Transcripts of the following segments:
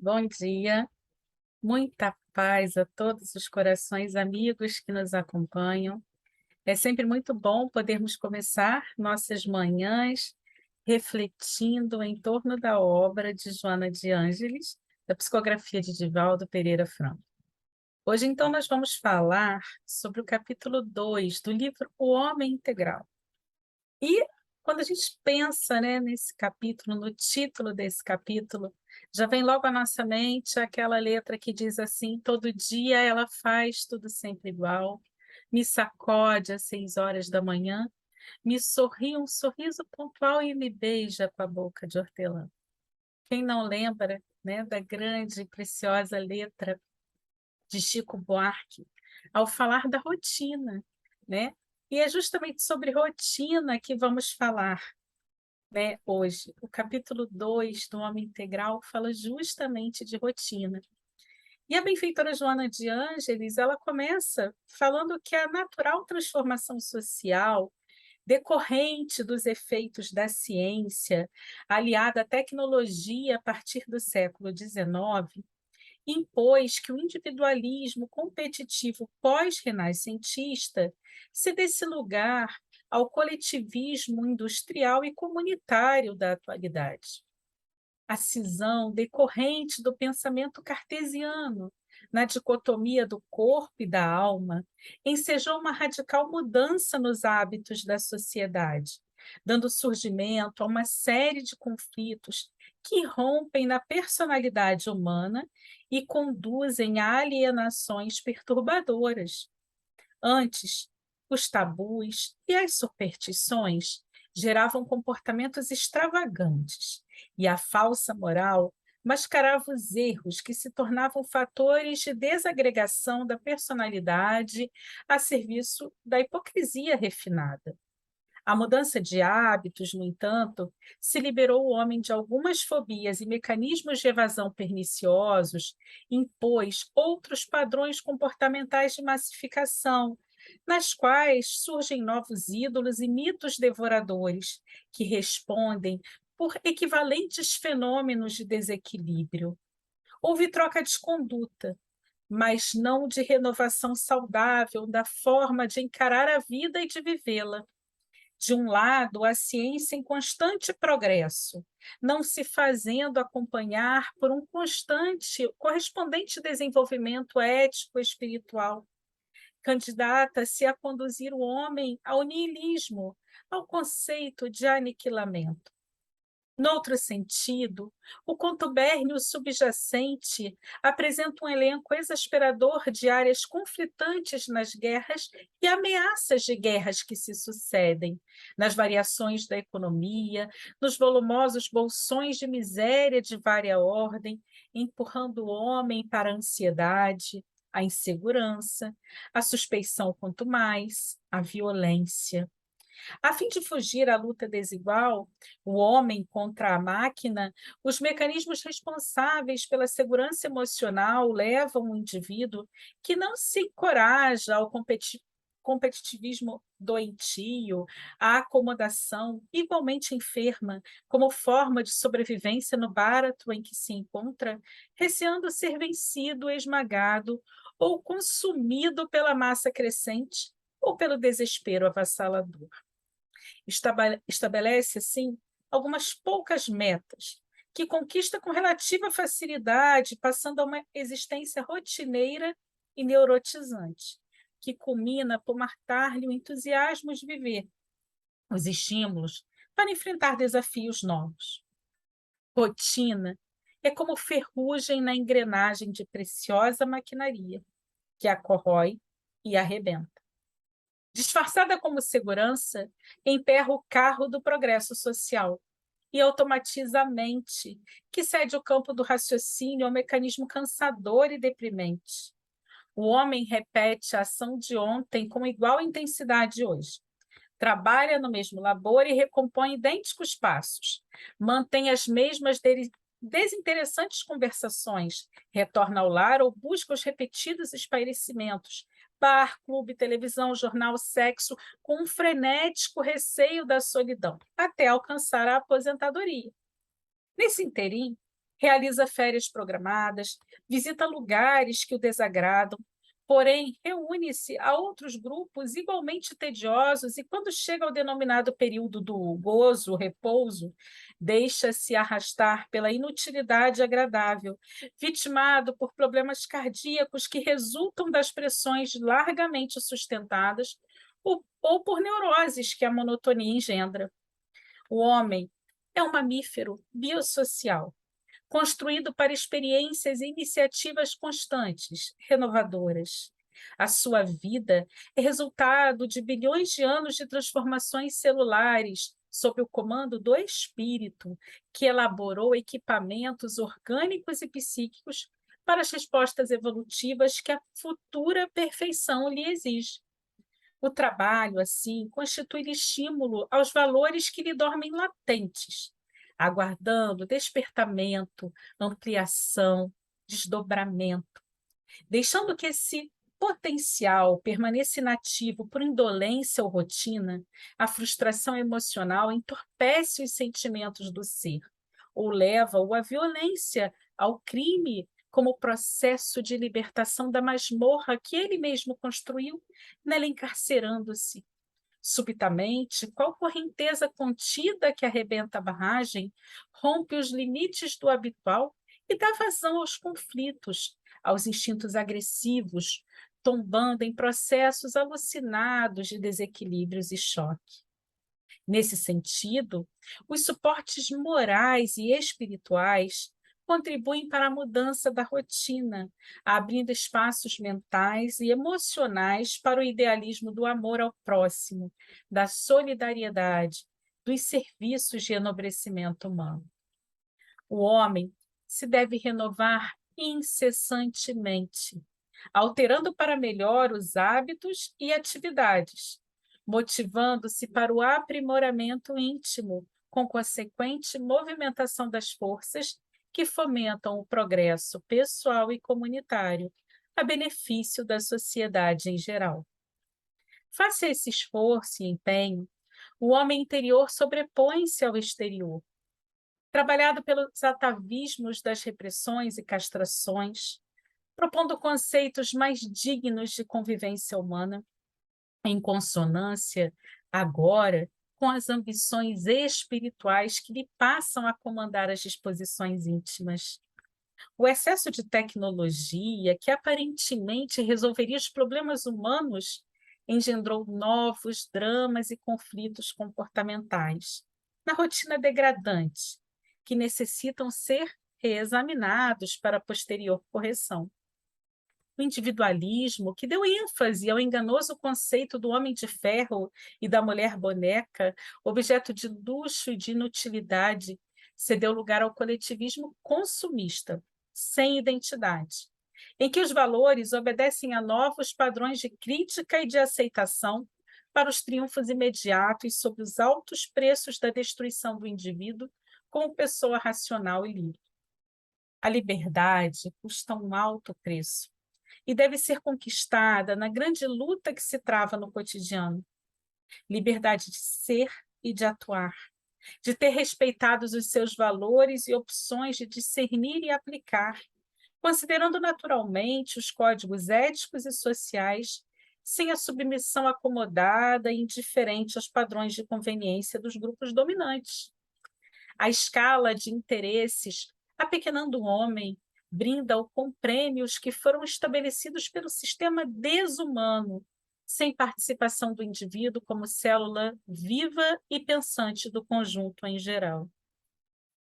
Bom dia, muita paz a todos os corações amigos que nos acompanham. É sempre muito bom podermos começar nossas manhãs refletindo em torno da obra de Joana de Ângeles, da psicografia de Divaldo Pereira Franco. Hoje, então, nós vamos falar sobre o capítulo 2 do livro O Homem Integral. E quando a gente pensa, né, nesse capítulo, no título desse capítulo, já vem logo à nossa mente aquela letra que diz assim: todo dia ela faz tudo sempre igual, me sacode às 6 horas da manhã, me sorri um sorriso pontual e me beija com a boca de hortelã. Quem não lembra, né, da grande e preciosa letra de Chico Buarque, ao falar da rotina, né? E é justamente sobre rotina que vamos falar, né, hoje. O capítulo 2 do Homem Integral fala justamente de rotina. E a benfeitora Joana de Ângeles, ela começa falando que a natural transformação social, decorrente dos efeitos da ciência, aliada à tecnologia a partir do século XIX, impôs que o individualismo competitivo pós-renascentista se desse lugar ao coletivismo industrial e comunitário da atualidade. A cisão decorrente do pensamento cartesiano na dicotomia do corpo e da alma ensejou uma radical mudança nos hábitos da sociedade, dando surgimento a uma série de conflitos que rompem na personalidade humana e conduzem a alienações perturbadoras. Antes, os tabus e as superstições geravam comportamentos extravagantes, e a falsa moral mascarava os erros que se tornavam fatores de desagregação da personalidade a serviço da hipocrisia refinada. A mudança de hábitos, no entanto, se liberou o homem de algumas fobias e mecanismos de evasão perniciosos, impôs outros padrões comportamentais de massificação, nas quais surgem novos ídolos e mitos devoradores, que respondem por equivalentes fenômenos de desequilíbrio. Houve troca de conduta, mas não de renovação saudável da forma de encarar a vida e de vivê-la. De um lado, a ciência em constante progresso, não se fazendo acompanhar por um correspondente desenvolvimento ético e espiritual, candidata-se a conduzir o homem ao niilismo, ao conceito de aniquilamento. Noutro sentido, o contubérnio subjacente apresenta um elenco exasperador de áreas conflitantes nas guerras e ameaças de guerras que se sucedem, nas variações da economia, nos volumosos bolsões de miséria de vária ordem, empurrando o homem para a ansiedade, a insegurança, a suspeição quanto mais, a violência. A fim de fugir à luta desigual, o homem contra a máquina, os mecanismos responsáveis pela segurança emocional levam o indivíduo que não se encoraja ao competitivismo doentio, à acomodação igualmente enferma, como forma de sobrevivência no barato em que se encontra, receando ser vencido, esmagado ou consumido pela massa crescente ou pelo desespero avassalador. Estabelece, assim, algumas poucas metas, que conquista com relativa facilidade, passando a uma existência rotineira e neurotizante, que culmina por matar-lhe o entusiasmo de viver, os estímulos para enfrentar desafios novos. Rotina é como ferrugem na engrenagem de preciosa maquinaria, que a corrói e arrebenta. Disfarçada como segurança, emperra o carro do progresso social e automatiza a mente, que cede o campo do raciocínio ao mecanismo cansador e deprimente. O homem repete a ação de ontem com igual intensidade hoje. Trabalha no mesmo labor e recompõe idênticos passos. Mantém as mesmas desinteressantes conversações, retorna ao lar ou busca os repetidos espairecimentos, bar, clube, televisão, jornal, sexo, com um frenético receio da solidão, até alcançar a aposentadoria. Nesse interim, Realiza férias programadas, visita lugares que o desagradam, porém reúne-se a outros grupos igualmente tediosos e, quando chega ao denominado período do gozo, repouso, deixa-se arrastar pela inutilidade agradável, vitimado por problemas cardíacos que resultam das pressões largamente sustentadas ou por neuroses que a monotonia engendra. O homem é um mamífero biossocial, construído para experiências e iniciativas constantes, renovadoras. A sua vida é resultado de bilhões de anos de transformações celulares sob o comando do espírito, que elaborou equipamentos orgânicos e psíquicos para as respostas evolutivas que a futura perfeição lhe exige. O trabalho, assim, constitui estímulo aos valores que lhe dormem latentes, aguardando despertamento, ampliação, desdobramento, deixando que esse potencial permaneça inativo por indolência ou rotina. A frustração emocional entorpece os sentimentos do ser, ou leva-o à violência, ao crime, como processo de libertação da masmorra que ele mesmo construiu, nela encarcerando-se. Subitamente, qual correnteza contida que arrebenta a barragem, rompe os limites do habitual e dá vazão aos conflitos, aos instintos agressivos, tombando em processos alucinados de desequilíbrios e choque. Nesse sentido, os suportes morais e espirituais contribuem para a mudança da rotina, abrindo espaços mentais e emocionais para o idealismo do amor ao próximo, da solidariedade, dos serviços de enobrecimento humano. O homem se deve renovar incessantemente, alterando para melhor os hábitos e atividades, motivando-se para o aprimoramento íntimo, com consequente movimentação das forças que fomentam o progresso pessoal e comunitário, a benefício da sociedade em geral. Face a esse esforço e empenho, o homem interior sobrepõe-se ao exterior, trabalhado pelos atavismos das repressões e castrações, propondo conceitos mais dignos de convivência humana, em consonância, agora, com as ambições espirituais que lhe passam a comandar as disposições íntimas. O excesso de tecnologia, que aparentemente resolveria os problemas humanos, engendrou novos dramas e conflitos comportamentais, na rotina degradante, que necessitam ser reexaminados para posterior correção. O individualismo, que deu ênfase ao enganoso conceito do homem de ferro e da mulher boneca, objeto de luxo e de inutilidade, cedeu lugar ao coletivismo consumista, sem identidade, em que os valores obedecem a novos padrões de crítica e de aceitação para os triunfos imediatos sobre os altos preços da destruição do indivíduo como pessoa racional e livre. A liberdade custa um alto preço e deve ser conquistada na grande luta que se trava no cotidiano. Liberdade de ser e de atuar, de ter respeitados os seus valores e opções de discernir e aplicar, considerando naturalmente os códigos éticos e sociais, sem a submissão acomodada e indiferente aos padrões de conveniência dos grupos dominantes. A escala de interesses, apequenando o homem, brinda-o com prêmios que foram estabelecidos pelo sistema desumano, sem participação do indivíduo como célula viva e pensante do conjunto em geral.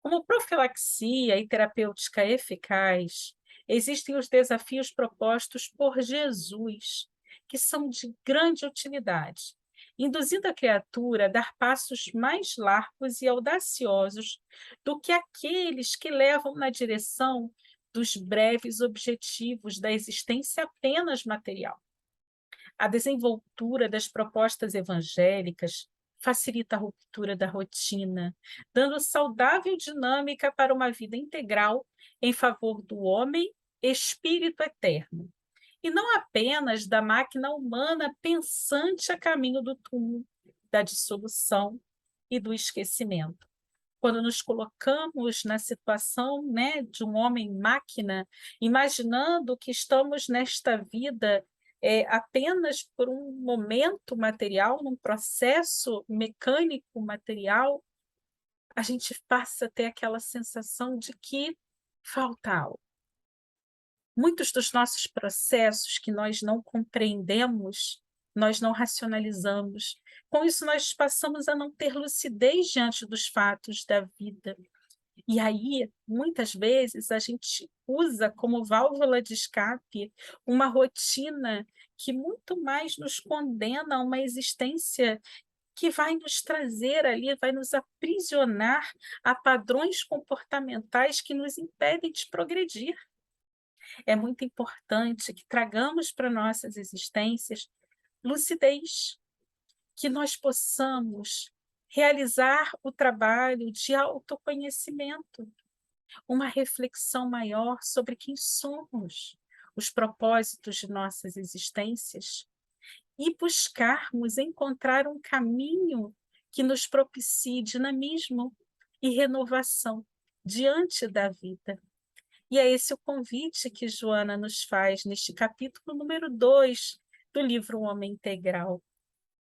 Como profilaxia e terapêutica eficaz, existem os desafios propostos por Jesus, que são de grande utilidade, induzindo a criatura a dar passos mais largos e audaciosos do que aqueles que levam na direção dos breves objetivos da existência apenas material. A desenvoltura das propostas evangélicas facilita a ruptura da rotina, dando saudável dinâmica para uma vida integral em favor do homem espírito eterno, e não apenas da máquina humana pensante a caminho do túmulo, da dissolução e do esquecimento. quando nos colocamos na situação, né, de um homem-máquina, imaginando que estamos nesta vida, apenas por um momento material, num processo mecânico material, a gente passa a ter aquela sensação de que falta algo. Muitos dos nossos processos que nós não compreendemos, nós não racionalizamos. Com isso, nós passamos a não ter lucidez diante dos fatos da vida. E aí, muitas vezes, a gente usa como válvula de escape uma rotina que muito mais nos condena a uma existência que vai nos trazer ali, vai nos aprisionar a padrões comportamentais que nos impedem de progredir. É muito importante que tragamos para nossas existências lucidez, que nós possamos realizar o trabalho de autoconhecimento, uma reflexão maior sobre quem somos, os propósitos de nossas existências e buscarmos encontrar um caminho que nos propicie dinamismo e renovação diante da vida. E é esse o convite que Joana nos faz neste capítulo número 2 do livro O Homem Integral,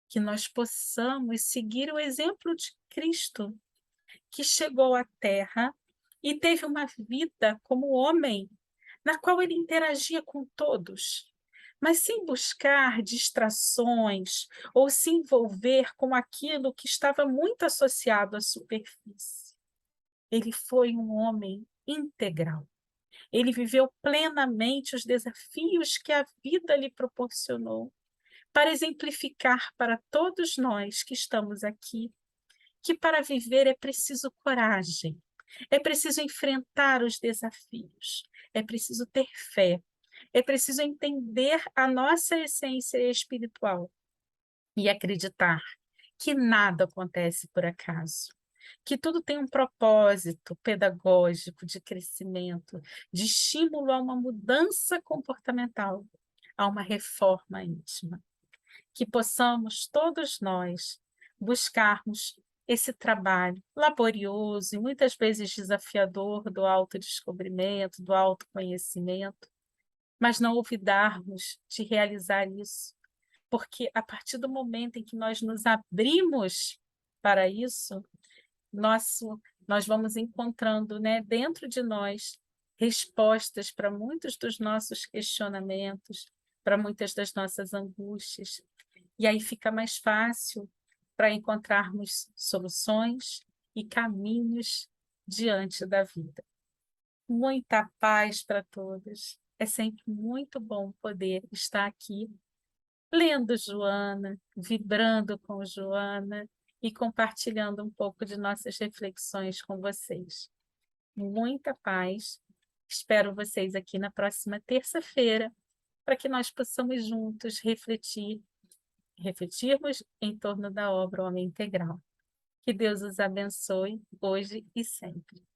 que nós possamos seguir o exemplo de Cristo, que chegou à Terra e teve uma vida como homem, na qual ele interagia com todos, mas sem buscar distrações ou se envolver com aquilo que estava muito associado à superfície. Ele foi um homem integral. Ele viveu plenamente os desafios que a vida lhe proporcionou, para exemplificar para todos nós que estamos aqui que para viver é preciso coragem, é preciso enfrentar os desafios, é preciso ter fé, é preciso entender a nossa essência espiritual e acreditar que nada acontece por acaso, que tudo tem um propósito pedagógico de crescimento, de estímulo a uma mudança comportamental, a uma reforma íntima. Que possamos todos nós buscarmos esse trabalho laborioso e muitas vezes desafiador do autodescobrimento, do autoconhecimento, mas não olvidarmos de realizar isso, porque a partir do momento em que nós nos abrimos para isso, nós vamos encontrando, né, dentro de nós respostas para muitos dos nossos questionamentos, para muitas das nossas angústias. E aí fica mais fácil para encontrarmos soluções e caminhos diante da vida. Muita paz para todos. É sempre muito bom poder estar aqui lendo Joana, vibrando com Joana e compartilhando um pouco de nossas reflexões com vocês. Muita paz. Espero vocês aqui na próxima terça-feira para que nós possamos juntos refletirmos em torno da obra Homem Integral. Que Deus os abençoe hoje e sempre.